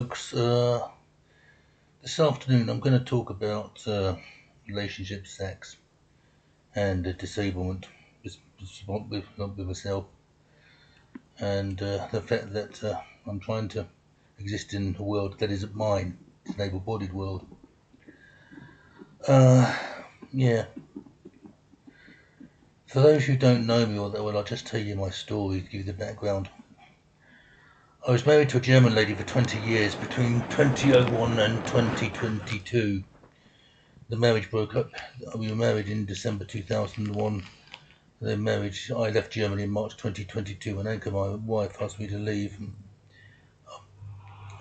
Folks, this afternoon I'm going to talk about relationship, sex, and disablement with myself, and the fact that I'm trying to exist in a world that isn't mine. It's an able-bodied world. Uh, yeah. For those who don't know me, well, I'll just tell you my story to give you the background. I was married to a German lady for 20 years, between 2001 and 2022. The marriage broke up. We were married in December 2001. The marriage, I left Germany in March 2022 when Anka, my wife, asked me to leave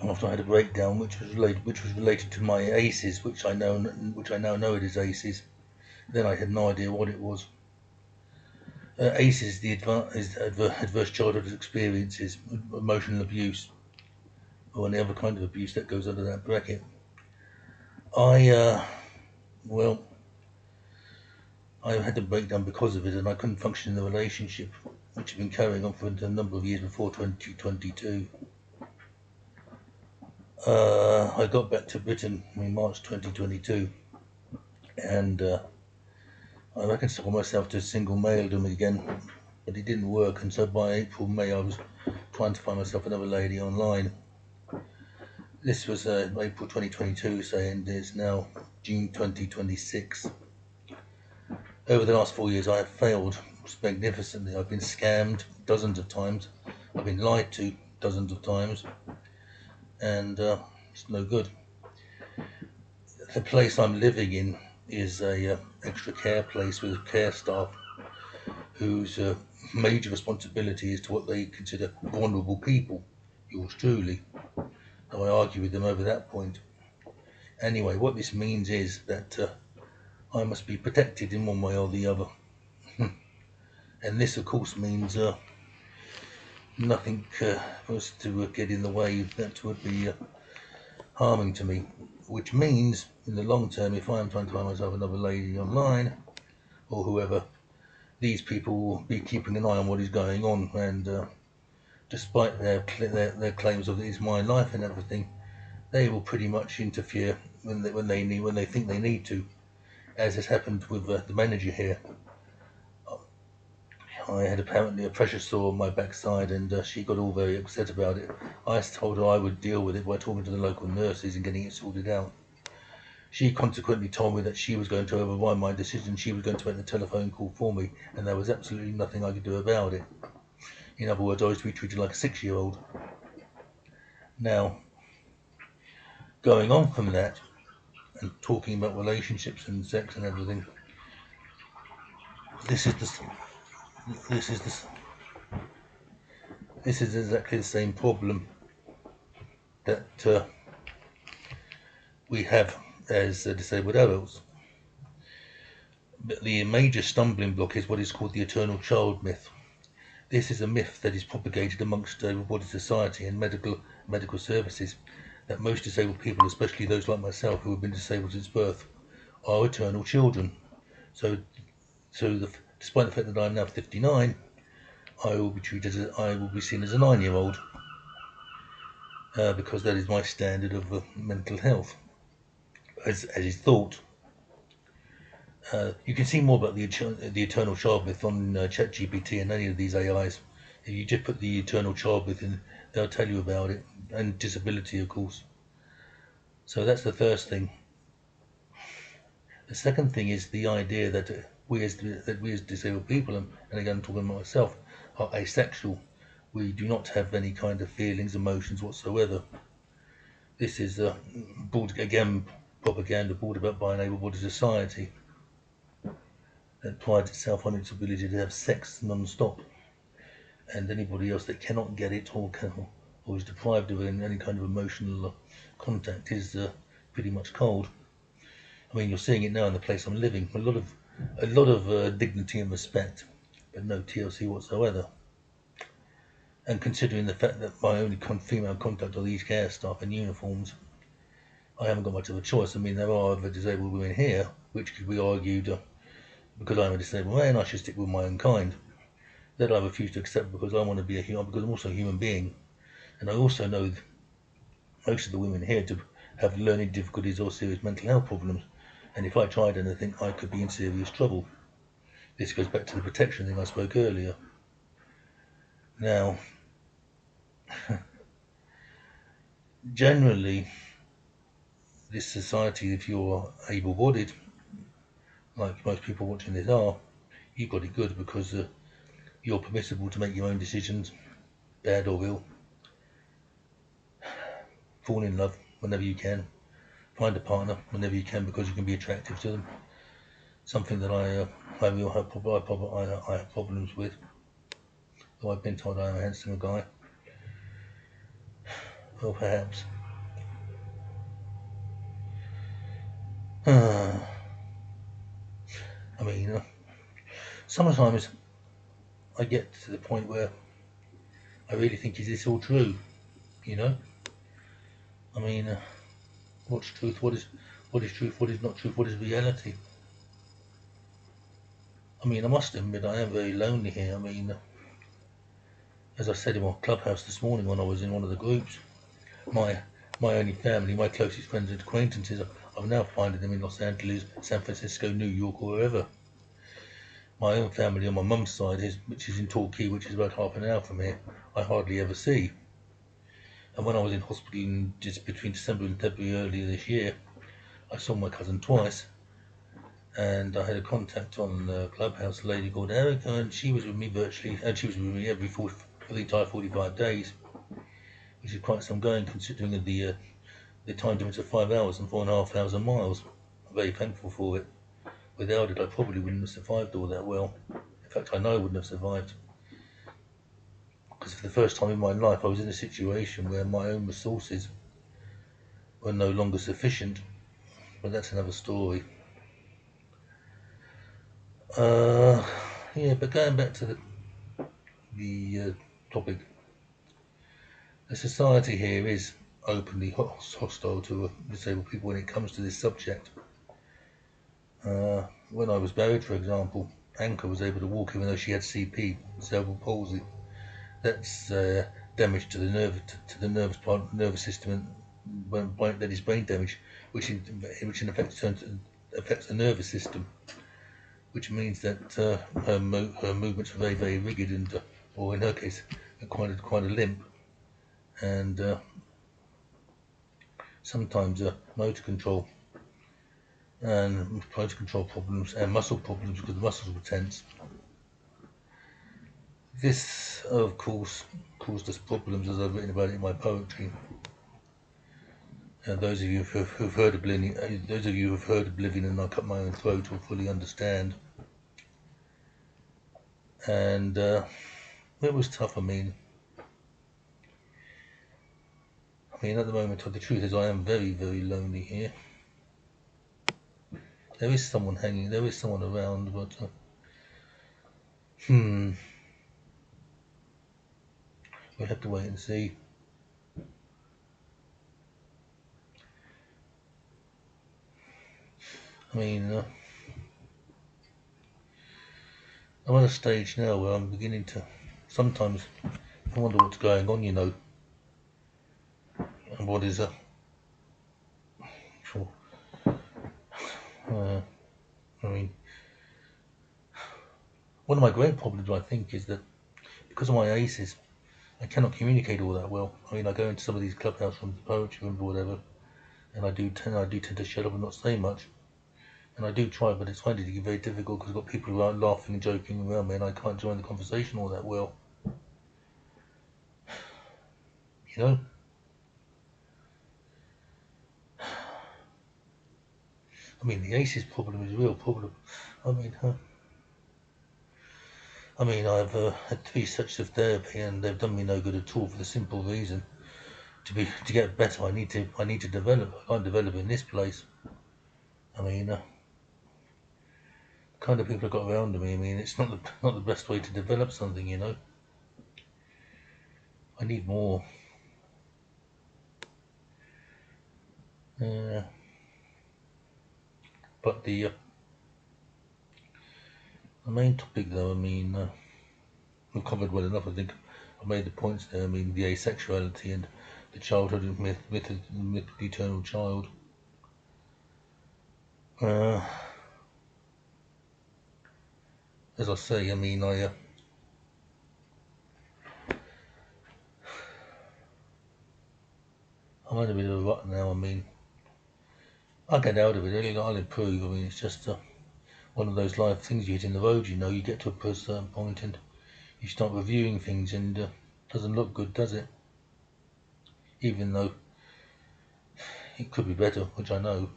after I had a breakdown, which was related to my ACEs, which I now know it is ACEs. Then I had no idea what it was. ACEs is adverse childhood experiences, emotional abuse, or any other kind of abuse that goes under that bracket. I well, I had a breakdown because of it, and I couldn't function in the relationship, which had been carrying on for a number of years before 2022. I got back to Britain in March 2022, and I reconciled myself to single maledom again, but it didn't work, and so by April, May, I was trying to find myself another lady online. This was April 2022, saying it's now June 2026. Over the last 4 years, I have failed magnificently. I've been scammed dozens of times. I've been lied to dozens of times, and it's no good. The place I'm living in is a extra care place with care staff whose major responsibility is to what they consider vulnerable people. Yours truly. And I argue with them over that point. Anyway, what this means is that I must be protected in one way or the other. And this, of course, means nothing was to get in the way that would be harming to me. Which means, in the long term, if I am trying to find myself another lady online, or whoever, these people will be keeping an eye on what is going on, and despite their claims of it's my life and everything, they will pretty much interfere when they think they need to, as has happened with the manager here. I had apparently a pressure sore on my backside, and she got all very upset about it. I told her I would deal with it by talking to the local nurses and getting it sorted out. She consequently told me that she was going to override my decision. She was going to make the telephone call for me, and there was absolutely nothing I could do about it. In other words, I was to be treated like a 6-year-old. Now, going on from that, and talking about relationships and sex and everything, this is the this is the this is exactly the same problem that we have as disabled adults. But the major stumbling block is what is called the eternal child myth. This is a myth that is propagated amongst able-bodied society and medical services, that most disabled people, especially those like myself who have been disabled since birth, are eternal children. So despite the fact that I'm now 59, I will be seen as a 9-year-old, because that is my standard of mental health, as is thought. You can see more about the eternal child myth on ChatGPT and any of these AIs. If you just put the eternal child myth in, they'll tell you about it, and disability, of course. So that's the first thing. The second thing is the idea that we as disabled people, and again I'm talking about myself, are asexual. We do not have any kind of feelings, emotions whatsoever. This is again propaganda brought about by an able-bodied society that prides itself on its ability to have sex non-stop, and anybody else that cannot get it or is deprived of any kind of emotional contact is pretty much cold. I mean, you're seeing it now in the place I'm living. A lot of dignity and respect, but no TLC whatsoever. And considering the fact that my only female contact are these care staff in uniforms, I haven't got much of a choice. I mean, there are other disabled women here, which could be argued because I'm a disabled man, I should stick with my own kind. That I refuse to accept because I want to be a human, because I'm also a human being. And I also know most of the women here to have learning difficulties or serious mental health problems, and if I tried anything, I could be in serious trouble. This goes back to the protection thing I spoke earlier. Now, generally, this society, if you're able-bodied, like most people watching this are, you've got it good because you're permissible to make your own decisions, bad or ill. Fall in love whenever you can. Find a partner whenever you can because you can be attractive to them. Something that I have problems with. Though I've been told I am a handsome guy. Well, perhaps. I mean, sometimes I get to the point where I really think, is this all true? You know? I mean, what's truth? What is truth? What is not truth? What is reality? I mean, I must admit, I am very lonely here. I mean, as I said in my clubhouse this morning when I was in one of the groups, my only family, my closest friends and acquaintances, I'm now finding them in Los Angeles, San Francisco, New York, or wherever. My own family on my mum's side, which is in Torquay, which is about half an hour from here, I hardly ever see. And when I was in hospital just between December and February earlier this year, I saw my cousin twice, and I had a contact on Clubhouse, a lady called Erica, and she was with me virtually, and she was with me for the entire 45 days, which is quite some going considering the time difference of 5 hours and 4,500 miles. I'm very thankful for it. Without it, I probably wouldn't have survived all that well. In fact, I know I wouldn't have survived. Because for the first time in my life, I was in a situation where my own resources were no longer sufficient. But that's another story. Yeah, but going back to the topic, the society here is openly hostile to disabled people when it comes to this subject. When I was buried, for example, Anka was able to walk even though she had CP, cerebral palsy. That's damage to the nervous system, and that is brain damage, which in effect affects the nervous system, which means that her movements are very, very rigid and, or in her case, quite a limp, and sometimes motor control problems and muscle problems because the muscles were tense. This, of course, caused us problems, as I've written about it in my poetry. And those of you who've heard of Living and I Cut My Own Throat will fully understand. And it was tough. I mean, at the moment, the truth is, I am very, very lonely here. There is someone around, but we'll have to wait and see. I mean, I'm at a stage now where I'm beginning to sometimes I wonder what's going on, and what is sure. I mean, one of my great problems, I think, is that because of my ACEs, I cannot communicate all that well. I mean, I go into some of these clubhouse rooms, poetry rooms, or whatever, and I do tend to shut up and not say much. And I do try, but it's finding it very difficult because I've got people who are laughing and joking around me, and I can't join the conversation all that well. You know? I mean, the ACEs problem is a real problem. I've had 3 sessions of therapy, and they've done me no good at all for the simple reason to get better. I need to develop. I can't develop in this place. I mean, the kind of people I've got around me. I mean, it's not the best way to develop something. I need more. But the main topic, though, I mean, we've covered well enough. I think I made the points there. I mean, the asexuality and the childhood myth, the eternal child. As I say, I mean, I'm in a bit of a rut now. I mean, I'll get out of it. I'll improve. I mean, it's just one of those life things you hit in the road. You know, you get to a certain point and you start reviewing things, and it doesn't look good, does it? Even though it could be better, which I know.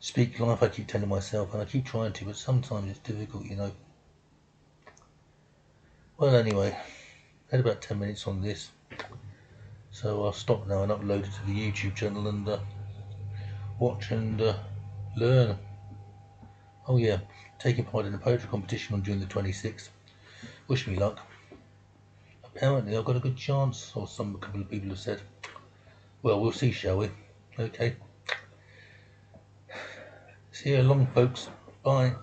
Speak life, I keep telling myself, and I keep trying to, but sometimes it's difficult, you know. Well, anyway, I had about 10 minutes on this, so I'll stop now and upload it to the YouTube channel and watch and learn. Oh yeah, taking part in the poetry competition on June the 26th. Wish me luck. Apparently I've got a good chance, or a couple of people have said. Well, we'll see, shall we? Okay. See you along, folks. Bye.